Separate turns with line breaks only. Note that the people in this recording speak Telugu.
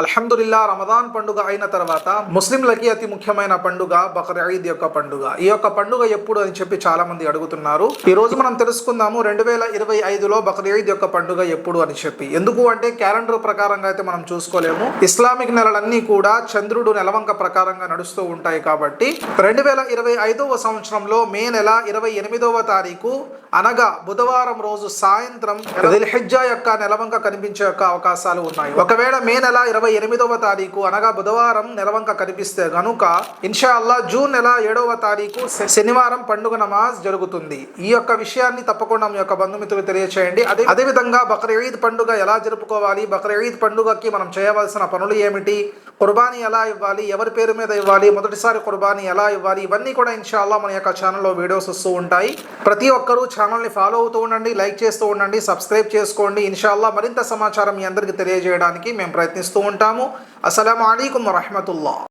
అల్హమ్దులిల్లా రమదాన్ పండుగ అయిన తర్వాత ముస్లింలకి అతి ముఖ్యమైన పండుగ బక్రీద్ యొక్క పండుగ. ఈ యొక్క పండుగ ఎప్పుడు అని చెప్పి చాలా మంది అడుగుతున్నారు. ఈ రోజు మనం తెలుసుకుందాము 2025లో బక్రీద్ యొక్క పండుగ ఎప్పుడు అని చెప్పి. ఎందుకు అంటే క్యాలెండర్ ప్రకారంగా అయితే మనం చూసుకోలేము. ఇస్లామిక్ నెలలన్నీ కూడా చంద్రుడు నెలవంక ప్రకారంగా నడుస్తూ ఉంటాయి కాబట్టి 2025వ సంవత్సరంలో మే నెల 28వ తారీఖు అనగా బుధవారం రోజు సాయంత్రం దిల్హిజ్జా యొక్క నెలవంక కనిపించే యొక్క అవకాశాలు ఉన్నాయి. ఒకవేళ మే నెల 28వ తారీఖు అనగా బుధవారం నెలవంక కనిపిస్తే గనుక ఇన్షా అల్లా జూన్ నెల 7వ తారీఖు శనివారం పండుగ నమాజ్ జరుగుతుంది. ఈ యొక్క విషయాన్ని తప్పకుండా మీ యొక్క బంధుమిత్రులు తెలియచేయండి. అదేవిధంగా బక్రీద్ పండుగ ఎలా జరుపుకోవాలి, బక్రీద్ పండుగకి మనం చేయవలసిన పనులు ఏమిటి, కుర్బానీ ఎలా ఇవ్వాలి, ఎవరి పేరు మీద ఇవ్వాలి, మొదటిసారి కుర్బానీ ఎలా ఇవ్వాలి, ఇవన్నీ కూడా ఇన్షా అల్లా మన యొక్క ఛానల్లో వీడియోస్ వస్తూ ఉంటాయి. ప్రతి ఒక్కరూ ఛానల్ని ఫాలో అవుతూ ఉండండి, లైక్ చేస్తూ ఉండండి, సబ్స్క్రైబ్ చేసుకోండి. ఇన్షా అల్లా మరింత సమాచారం మీ అందరికీ తెలియజేయడానికి మేము ప్రయత్నిస్తూ ఉంటాము. అస్సలాము అలైకుం వరహ్మతుల్లాహ్.